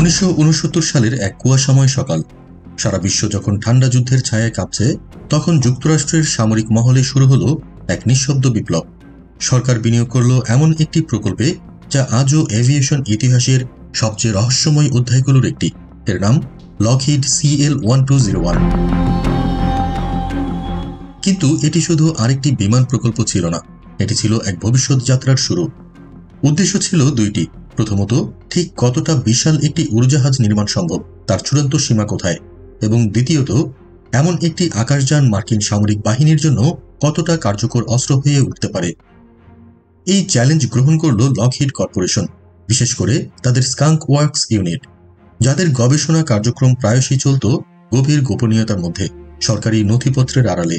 1969 সালের এক কুয়াশাময় সকাল। সারা বিশ্ব যখন ঠান্ডা যুদ্ধের ছায়ায় কাঁপছে, তখন যুক্তরাষ্ট্রের সামরিক মহলে শুরু হলো এক নিঃশব্দ বিপ্লব। সরকার বিনিয়োগ করল এমন একটি প্রকল্পে যা আজও এভিয়েশন ইতিহাসের সবচেয়ে রহস্যময় অধ্যায়গুলোর একটি। এর নাম লকহিড CL-1201। কিন্তু এটি শুধু আরেকটি বিমান প্রকল্প ছিল না, এটি ছিল এক ভবিষ্যৎ যাত্রার শুরু। উদ্দেশ্য ছিল দুইটি। প্রথমত, ঠিক কতটা বিশাল একটি উড়োজাহাজ নির্মাণ সম্ভব, তার চূড়ান্ত সীমা কোথায়, এবং দ্বিতীয়ত, এমন একটি আকাশযান মার্কিন সামরিক বাহিনীর জন্য কতটা কার্যকর অস্ত্র হয়ে উঠতে পারে। এই চ্যালেঞ্জ গ্রহণ করল লকহিড কর্পোরেশন, বিশেষ করে তাদের স্কাঙ্ক ওয়ার্কস ইউনিট, যাদের গবেষণা কার্যক্রম প্রায়শই চলত গভীর গোপনীয়তার মধ্যে, সরকারি নথিপত্রের আড়ালে।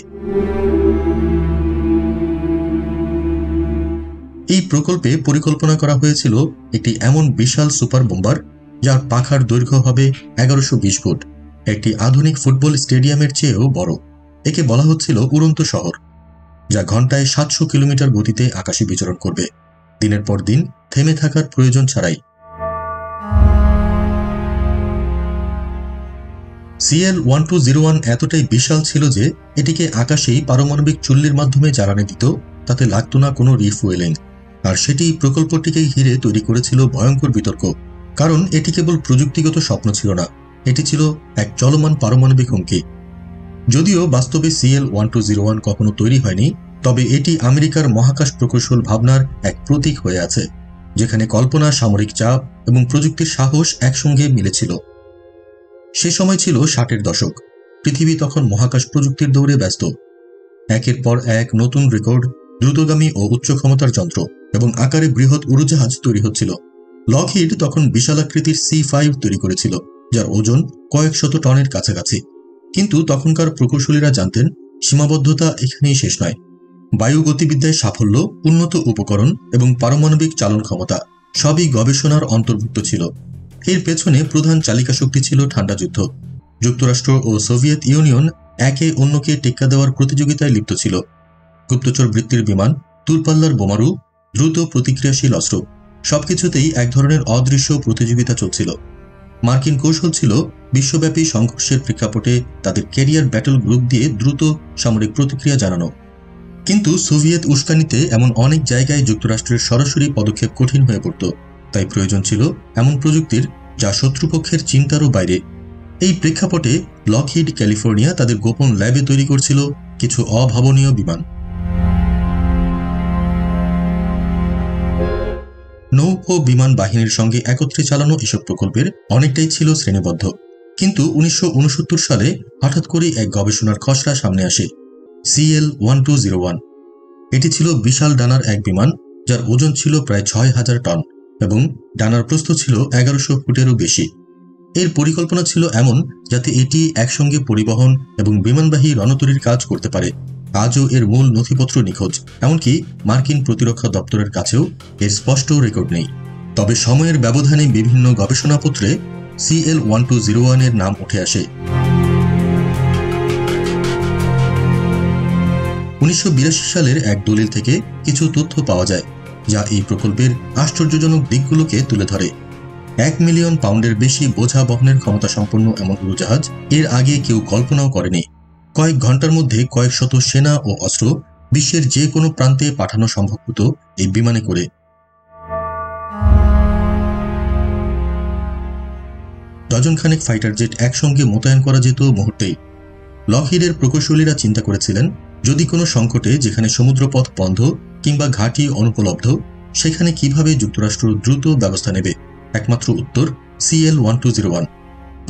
এই প্রকল্পে পরিকল্পনা করা হয়েছিল একটি এমন বিশাল সুপার বোম্বার যার পাখার দৈর্ঘ্য হবে 1120 ফুট, একটি আধুনিক ফুটবল স্টেডিয়ামের চেয়েও বড়। একে বলা হচ্ছিল উড়ন্ত শহর, যা ঘন্টায় 700 কিলোমিটার গতিতে আকাশে বিচরণ করবে, দিনের পর দিন থেমে থাকার প্রয়োজন ছাড়াই। CL-1201 এতটাই বিশাল ছিল যে এটিকে আকাশেই পারমাণবিক চুল্লির মাধ্যমে জ্বালানি দিত, তাতে লাগত না কোনো রিফুয়েলিং। আর সেটি প্রকল্পটিকে ঘিরে তৈরি করেছিল ভয়ঙ্কর বিতর্ক, কারণ এটি কেবল প্রযুক্তিগত স্বপ্ন ছিল না, এটি ছিল এক চলমান পারমাণবিক হুমকি। যদিও বাস্তবে CL-1201 কখনো তৈরি হয়নি, তবে এটি আমেরিকার মহাকাশ প্রকৌশল ভাবনার এক প্রতীক হয়ে আছে, যেখানে কল্পনা, সামরিক চাপ এবং প্রযুক্তির সাহস একসঙ্গে মিলেছিল। সে সময় ছিল 60-এর দশক। পৃথিবী তখন মহাকাশ প্রযুক্তির দৌড়ে ব্যস্ত। একের পর এক নতুন রেকর্ড, দ্রুতগামী ও উচ্চ ক্ষমতার যন্ত্র এবং আকারে বৃহৎ উড়োজাহাজ তৈরি হচ্ছিল। লকহিড তখন বিশালাকৃতির C-5 তৈরি করেছিল, যার ওজন কয়েক শত টনের কাছাকাছি। কিন্তু তখনকার প্রকৌশলীরা জানতেন, সীমাবদ্ধতা এখানেই শেষ নয়। বায়ু গতিবিদ্যায় সাফল্য, উন্নত উপকরণ এবং পারমাণবিক চালন ক্ষমতা সবই গবেষণার অন্তর্ভুক্ত ছিল। এর পেছনে প্রধান চালিকা শক্তি ছিল ঠান্ডা যুদ্ধ। যুক্তরাষ্ট্র ও সোভিয়েত ইউনিয়ন একে অন্যকে টেক্কা দেওয়ার প্রতিযোগিতায় লিপ্ত ছিল। গুপ্তচর বৃত্তির বিমান, দূরপাল্লার বোমারু, দ্রুত প্রতিক্রিয়াশীল অস্ত্র, সবকিছুতেই এক ধরনের অদৃশ্য প্রতিযোগিতা চলছিল। মার্কিন কৌশল ছিল বিশ্বব্যাপী সংঘর্ষের প্রেক্ষাপটে তাদের ক্যারিয়ার ব্যাটল গ্রুপ দিয়ে দ্রুত সামরিক প্রতিক্রিয়া জানানো। কিন্তু সোভিয়েত উস্কানিতে এমন অনেক জায়গায় যুক্তরাষ্ট্রের সরাসরি পদক্ষেপ কঠিন হয়ে পড়ত। তাই প্রয়োজন ছিল এমন প্রযুক্তির যা শত্রুপক্ষের চিন্তারও বাইরে। এই প্রেক্ষাপটে লকহিড ক্যালিফোর্নিয়া তাদের গোপন ল্যাবে তৈরি করছিল কিছু অভাবনীয় বিমান। নৌ ও বিমান বাহিনীর সঙ্গে একত্রে চালানো এসব প্রকল্পের অনেকটাই ছিল শ্রেণীবদ্ধ। কিন্তু 1969 সালে হঠাৎ করেই এক গবেষণার খসড়া সামনে আসে, CL-1201। এটি ছিল বিশাল ডানার এক বিমান, যার ওজন ছিল প্রায় 6000 টন এবং ডানার প্রস্থ ছিল 1100 ফুটেরও বেশি। এর পরিকল্পনা ছিল এমন যাতে এটি একসঙ্গে পরিবহন এবং বিমানবাহী রণতরীর কাজ করতে পারে। আজও এর মূল নথিপত্র নিখোঁজ, এমনকি মার্কিন প্রতিরক্ষা দপ্তরের কাছেও এর স্পষ্ট রেকর্ড নেই। তবে সময়ের ব্যবধানে বিভিন্ন গবেষণাপত্রে CL-1201 এর নাম উঠে আসে। 1982 সালের এক দলিল থেকে কিছু তথ্য পাওয়া যায়, যা এই প্রকল্পের আশ্চর্যজনক দিকগুলোকে তুলে ধরে। 1 মিলিয়ন পাউন্ডের বেশি বোঝা বহনের ক্ষমতা সম্পন্ন এমন উড়োজাহাজ এর আগে কেউ কল্পনাও করেনি। কয়েক ঘন্টার মধ্যে কয়েক শত সেনা ও অস্ত্র বিশ্বের যে কোনো প্রান্তে পাঠানো সম্ভব হতো এই বিমানে করে। ডজনখানেক ফাইটার জেট একসঙ্গে মোতায়েন করা যেত মুহূর্তেই। লকহিডের প্রকৌশলীরা চিন্তা করেছিলেন, যদি কোনো সংকটে, যেখানে সমুদ্রপথ বন্ধ কিংবা ঘাঁটি অনুপলব্ধ, সেখানে কিভাবে যুক্তরাষ্ট্র দ্রুত ব্যবস্থা নেবে। একমাত্র উত্তর CL-1201।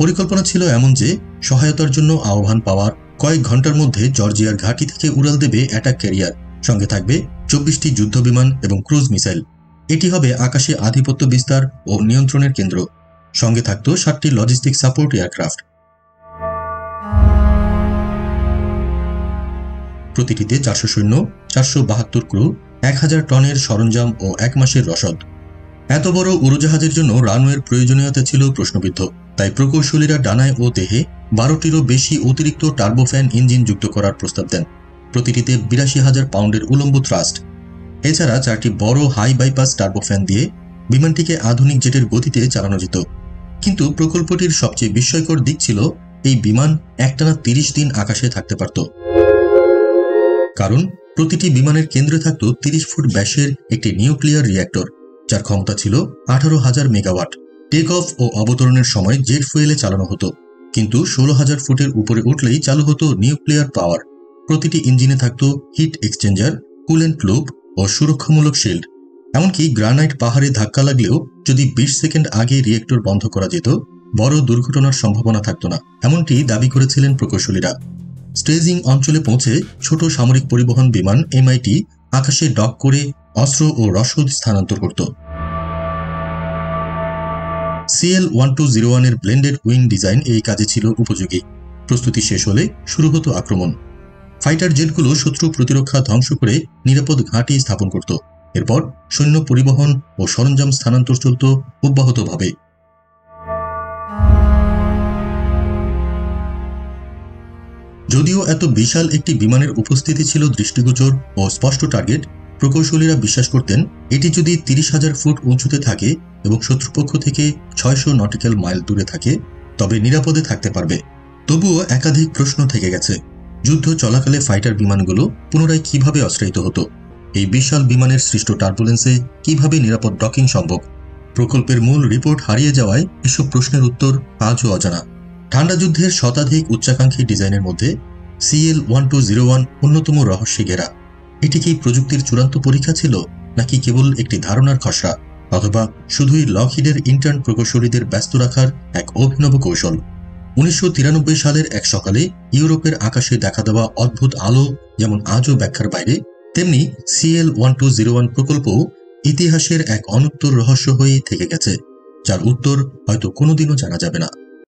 পরিকল্পনা ছিল এমন যে সহায়তার জন্য আহ্বান পাওয়ার কয়েক ঘন্টার মধ্যে জর্জিয়ার ঘাঁটি থেকে উড়াল দেবে অ্যাটাক ক্যারিয়ার, সঙ্গে থাকবে 24টি যুদ্ধবিমান এবং ক্রুজ মিসাইল। এটি হবে আকাশে আধিপত্য বিস্তার ও নিয়ন্ত্রণের কেন্দ্র। সঙ্গে থাকত 7টি লজিস্টিক সাপোর্ট এয়ারক্রাফট। প্রতিটিতে 400 সৈন্য, 472 ক্রু, 1000 টনের সরঞ্জাম ও 1 মাসের রসদ। এত বড় উড়োজাহাজের জন্য রানওয়ের প্রয়োজনীয়তা ছিল প্রশ্নবিদ্ধ। তাই প্রকৌশলীরা ডানায় ও দেহে 12টিরও বেশি অতিরিক্ত টার্বোফ্যান ইঞ্জিন যুক্ত করার প্রস্তাব দেন, প্রতিটিতে 82,000 পাউন্ডের উলম্ব থ্রাস্ট। এছাড়া 4টি বড় হাই বাইপাস টার্বোফ্যান দিয়ে বিমানটিকে আধুনিক জেটের গতিতে চালানো যেত। কিন্তু প্রকল্পটির সবচেয়ে বিস্ময়কর দিক ছিল এই বিমান একটানা 30 দিন আকাশে থাকতে পারত। কারণ প্রতিটি বিমানের কেন্দ্রে থাকত 30 ফুট ব্যাসের একটি নিউক্লিয়ার রিঅ্যাক্টর, যার ক্ষমতা ছিল 18,000 মেগাওয়াট। টেক অফ ও অবতরণের সময় জেট ফুয়েলে চালানো হতো, কিন্তু 16,000 ফুটের উপরে উঠলেই চালু হতো নিউক্লিয়ার পাওয়ার। প্রতিটি ইঞ্জিনে থাকত হিট এক্সচেঞ্জার, কুলেন্ট লুপ ও সুরক্ষামূলক শিল্ড। এমনকি গ্রানাইট পাহাড়ে ধাক্কা লাগলেও যদি 20 সেকেন্ড আগে রিঅ্যাক্টর বন্ধ করা যেত, বড় দুর্ঘটনার সম্ভাবনা থাকত না, এমনটি দাবি করেছিলেন প্রকৌশলীরা। স্টেজিং অঞ্চলে পৌঁছে ছোট সামরিক পরিবহন বিমান MIT আকাশে ডক করে অস্ত্র ও রসদ স্থানান্তর করত। CL-1201 এর ব্লেন্ডেড উইং ডিজাইন এই কাজে ছিল উপযোগী। প্রস্তুতি শেষ হলে শুরু হতো আক্রমণ। ফাইটার জেটগুলো শত্রু প্রতিরক্ষা ধ্বংস করে নিরাপদ ঘাঁটি স্থাপন করত। এরপর সৈন্য পরিবহন ও সরঞ্জাম স্থানান্তর চলত অব্যাহতভাবে। যদিও এত বিশাল একটি বিমানের উপস্থিতি ছিল দৃষ্টিগোচর ও স্পষ্ট টার্গেট, প্রকৌশলীরা বিশ্বাস করতেন এটি যদি 30,000 ফুট উঁচুতে থাকে এবং শত্রুপক্ষ থেকে 600 নটিক্যাল মাইল দূরে থাকে, তবে নিরাপদে থাকতে পারবে। তবুও একাধিক প্রশ্ন থেকে গেছে। যুদ্ধ চলাকালে ফাইটার বিমানগুলো পুনরায় কিভাবে অস্ত্রায়িত হতো? এই বিশাল বিমানের সৃষ্ট টার্বুলেন্সে কিভাবে নিরাপদ ডকিং সম্ভব? প্রকল্পের মূল রিপোর্ট হারিয়ে যাওয়ায় এসব প্রশ্নের উত্তর আজও অজানা। ঠান্ডা যুদ্ধের শতাধিক উচ্চাকাঙ্ক্ষী ডিজাইনের মধ্যে CL-1201 অন্যতম রহস্যে ঘেরা। এটি কি প্রযুক্তির চূড়ান্ত পরীক্ষা ছিল, নাকি কেবল একটি ধারণার খসড়া, অথবা শুধুই লকহিডের ইন্টার্ন প্রকৌশলীদের ব্যস্ত রাখার এক অভিনব কৌশল? 1993 সালের এক সকালে ইউরোপের আকাশে দেখা দেওয়া অদ্ভুত আলো যেমন আজও ব্যাখ্যার বাইরে, তেমনি CL-1201 প্রকল্পও ইতিহাসের এক অনুত্তর রহস্য হয়েই থেকে গেছে, যার উত্তর হয়তো কোনোদিনও জানা যাবে না।